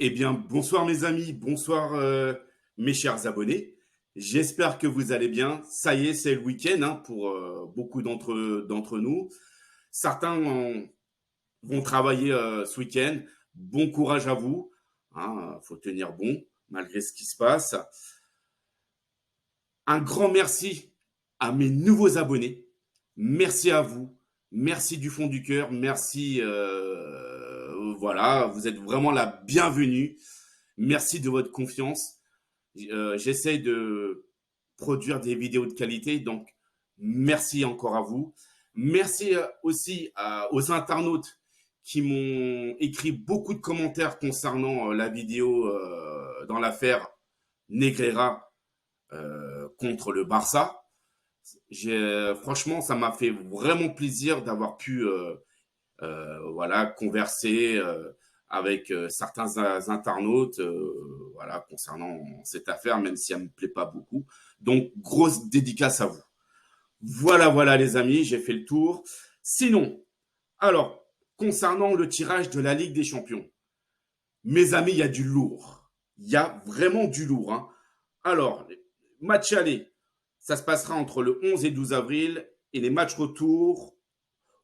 Eh bien, bonsoir mes amis, bonsoir mes chers abonnés. J'espère que vous allez bien. Ça y est, c'est le week-end pour beaucoup d'entre nous. Certains vont travailler ce week-end. Bon courage à vous. Faut tenir bon malgré ce qui se passe. Un grand merci à mes nouveaux abonnés. Merci à vous. Merci du fond du cœur. Merci. Voilà, vous êtes vraiment la bienvenue. Merci de votre confiance. J'essaie de produire des vidéos de qualité, donc merci encore à vous. Merci aussi aux internautes qui m'ont écrit beaucoup de commentaires concernant la vidéo dans l'affaire Negreira contre le Barça. Franchement, ça m'a fait vraiment plaisir d'avoir pu voilà, converser avec certains internautes voilà, concernant cette affaire, même si elle ne me plaît pas beaucoup. Donc, grosse dédicace à vous. Voilà les amis, j'ai fait le tour. Sinon, alors, concernant le tirage de la Ligue des Champions, mes amis, il y a du lourd. Il y a vraiment du lourd. Alors, match aller, ça se passera entre le 11 et 12 avril et les matchs retour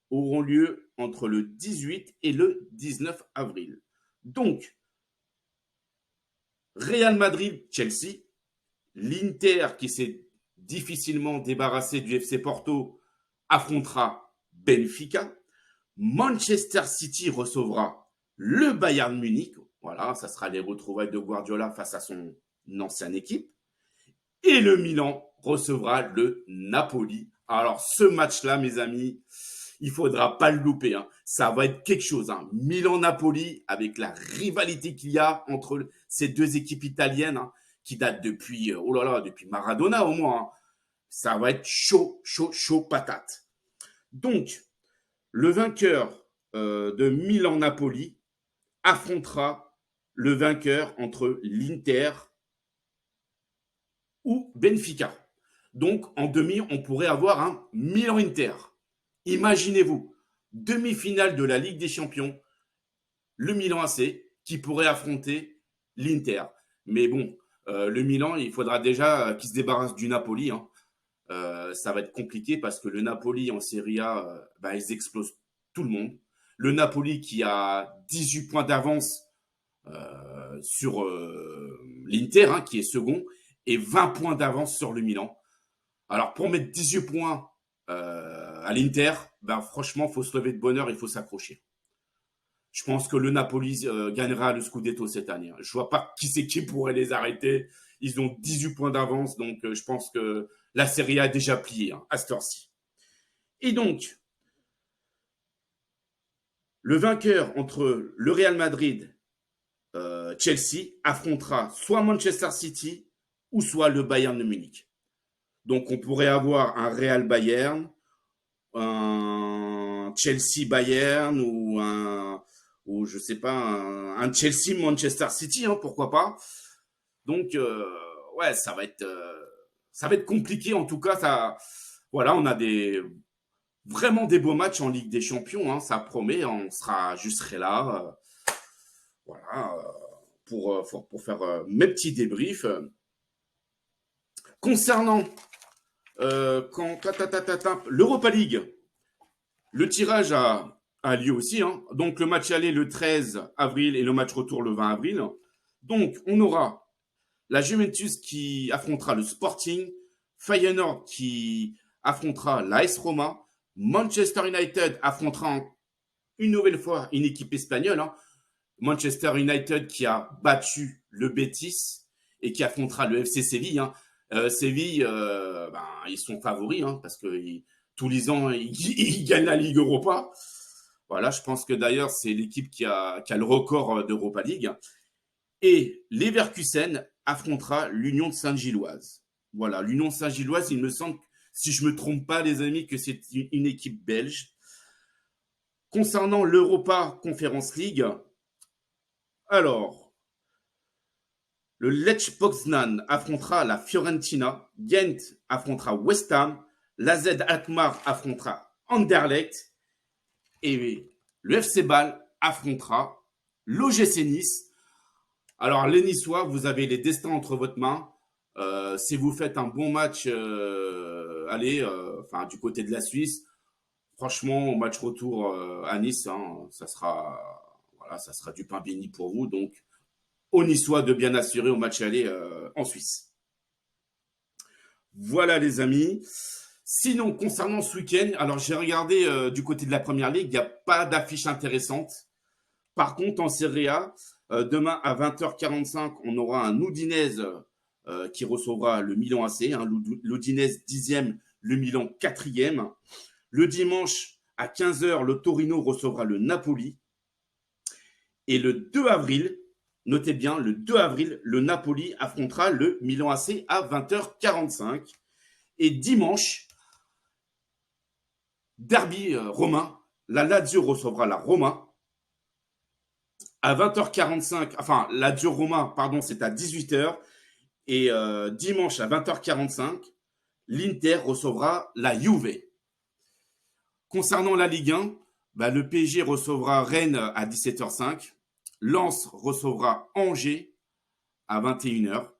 auront lieu entre le 18 et le 19 avril. Donc, Real Madrid-Chelsea, l'Inter qui s'est difficilement débarrassé du FC Porto affrontera Benfica, Manchester City recevra le Bayern Munich, voilà, ça sera les retrouvailles de Guardiola face à son ancienne équipe, et le Milan recevra le Napoli. Alors ce match-là, mes amis, il faudra pas le louper. Ça va être quelque chose. Milan-Napoli, avec la rivalité qu'il y a entre ces deux équipes italiennes, qui datent depuis, oh là là, depuis Maradona au moins. Ça va être chaud patate. Donc, le vainqueur de Milan-Napoli affrontera le vainqueur entre l'Inter ou Benfica. Donc, en demi, on pourrait avoir un Milan-Inter. Imaginez-vous, demi-finale de la Ligue des Champions, le Milan AC qui pourrait affronter l'Inter. Mais bon, le Milan, il faudra déjà qu'il se débarrasse du Napoli. Ça va être compliqué parce que le Napoli en Serie A, ils explosent tout le monde. Le Napoli qui a 18 points d'avance sur l'Inter, qui est second, et 20 points d'avance sur le Milan. Alors, pour mettre 18 points à l'Inter, franchement, il faut se lever de bonne heure, il faut s'accrocher. Je pense que le Napoli gagnera le Scudetto cette année. Je vois pas qui c'est qui pourrait les arrêter. Ils ont 18 points d'avance, donc je pense que la Serie A est déjà pliée à cette heure-ci. Et donc, le vainqueur entre le Real Madrid, Chelsea, affrontera soit Manchester City ou soit le Bayern de Munich. Donc, on pourrait avoir un Real Bayern, un Chelsea Bayern ou je sais pas, un Chelsea Manchester City, pourquoi pas. Donc, ouais, ça va être compliqué en tout cas. Voilà, on a vraiment des beaux matchs en Ligue des Champions, ça promet. Je serai là, voilà, pour faire mes petits débriefs. Concernant l'Europa League, le tirage a lieu aussi. Donc, le match aller le 13 avril et le match retour le 20 avril. Donc, on aura la Juventus qui affrontera le Sporting, Feyenoord qui affrontera l'AS Roma, Manchester United affrontera une nouvelle fois une équipe espagnole, Manchester United qui a battu le Betis et qui affrontera le FC Séville. Séville, ils sont favoris parce que tous les ans, ils gagnent la Ligue Europa. Voilà, je pense que d'ailleurs, c'est l'équipe qui a le record d'Europa League. Et Leverkusen affrontera l'Union Saint-Gilloise. Voilà, l'Union Saint-Gilloise, il me semble, si je ne me trompe pas, les amis, que c'est une équipe belge. Concernant l'Europa Conference League, alors, le Lech Poznan affrontera la Fiorentina, Ghent affrontera West Ham, l'AZ Alkmaar affrontera Anderlecht et le FC Bâle affrontera l'OGC Nice. Alors, les Niçois, vous avez les destins entre votre main. Si vous faites un bon match, allez, enfin, du côté de la Suisse, franchement, au match retour à Nice, hein, voilà, ça sera du pain béni pour vous. Donc, aux Niçois de bien assurer au match aller en Suisse. Voilà, les amis. Sinon, concernant ce week-end, alors j'ai regardé du côté de la Première Ligue, il n'y a pas d'affiche intéressante. Par contre, en Serie A, demain à 20h45, on aura un Udinese qui recevra le Milan AC. Hein, L'Udinese 10e, le Milan 4e. Le dimanche à 15h, le Torino recevra le Napoli. Et le 2 avril, notez bien, le 2 avril, le Napoli affrontera le Milan AC à 20h45. Et dimanche, derby romain, la Lazio recevra la Roma. À 20h45, enfin, la Lazio Roma, pardon, c'est à 18h. Et dimanche à 20h45, l'Inter recevra la Juve. Concernant la Ligue 1, bah, le PSG recevra Rennes à 17h05. Lens recevra Angers à 21h.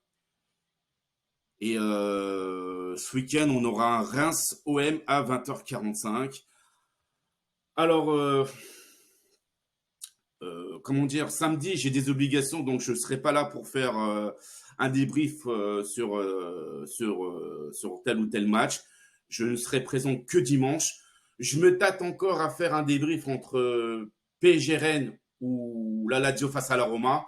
Et ce week-end, on aura un Reims-OM à 20h45. Alors, comment dire, samedi, j'ai des obligations, donc je ne serai pas là pour faire un débrief sur tel ou tel match. Je ne serai présent que dimanche. Je me tâte encore à faire un débrief entre PSG Rennes ou la Lazio face à la Roma.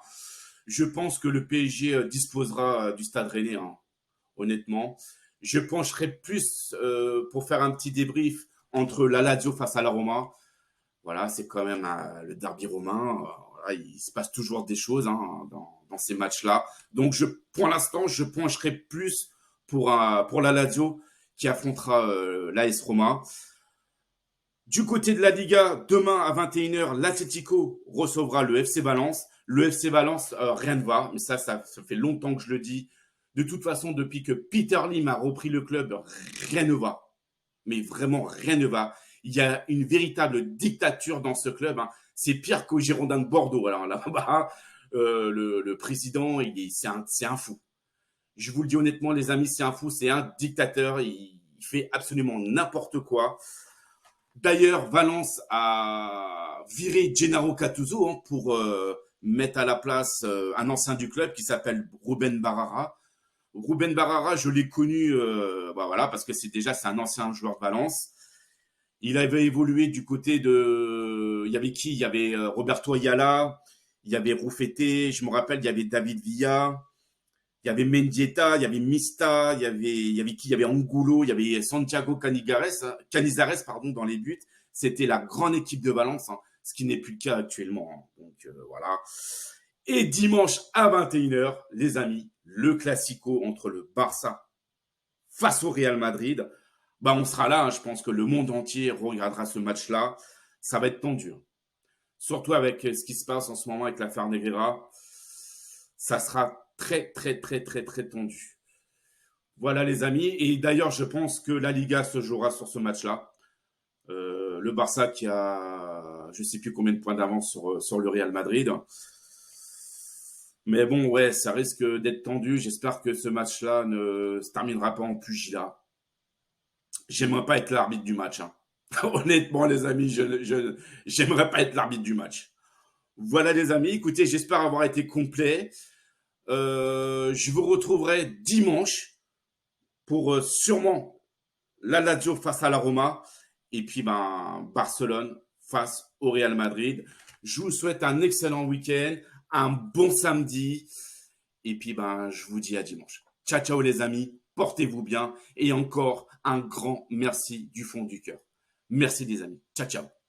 Je pense que le PSG disposera du Stade Rennais, hein, honnêtement. Je pencherai plus pour faire un petit débrief entre la Lazio face à la Roma. Voilà, c'est quand même le derby romain. Voilà, il se passe toujours des choses hein, dans ces matchs-là. Donc, pour l'instant, je pencherai plus pour la Lazio qui affrontera l'AS Roma. Du côté de la Liga, demain à 21h, l'Atlético recevra le FC Valence. Le FC Valence, rien ne va. Mais ça fait longtemps que je le dis. De toute façon, depuis que Peter Lim a repris le club, rien ne va. Mais vraiment, rien ne va. Il y a une véritable dictature dans ce club. Hein. C'est pire qu'au Girondins de Bordeaux. Alors là-bas, le président, c'est un fou. Je vous le dis honnêtement, les amis, c'est un fou, c'est un dictateur. Il fait absolument n'importe quoi. D'ailleurs, Valence a viré Gennaro Gattuso hein, pour mettre à la place un ancien du club qui s'appelle Ruben Barara. Ruben Barara, je l'ai connu voilà, parce que c'est un ancien joueur de Valence. Il avait évolué du côté de. Il y avait qui? Il y avait Roberto Ayala, il y avait Roufete, je me rappelle, il y avait David Villa, il y avait Mendieta, il y avait Mista, il y avait qui? Il y avait Angulo, il y avait Santiago Canizares pardon, dans les buts. C'était la grande équipe de Valence, hein, ce qui n'est plus le cas actuellement. Hein. Donc voilà. Et dimanche à 21h, les amis, le Classico entre le Barça face au Real Madrid. Bah, on sera là, hein. Je pense que le monde entier regardera ce match-là. Ça va être tendu. Hein. Surtout avec ce qui se passe en ce moment avec l'affaire Negreira. Ça sera très, très, très, très, très tendu. Voilà les amis. Et d'ailleurs, je pense que la Liga se jouera sur ce match-là. Le Barça qui a, je ne sais plus combien de points d'avance sur le Real Madrid. Mais bon, ouais, ça risque d'être tendu. J'espère que ce match-là ne se terminera pas en pugilat. J'aimerais pas être l'arbitre du match. Hein. Honnêtement, les amis, j'aimerais pas être l'arbitre du match. Voilà, les amis. Écoutez, j'espère avoir été complet. Je vous retrouverai dimanche pour sûrement la Lazio face à la Roma et puis Barcelone face au Real Madrid. Je vous souhaite un excellent week-end, un bon samedi et puis je vous dis à dimanche. Ciao, ciao les amis, portez-vous bien et encore un grand merci du fond du cœur. Merci les amis. Ciao, ciao.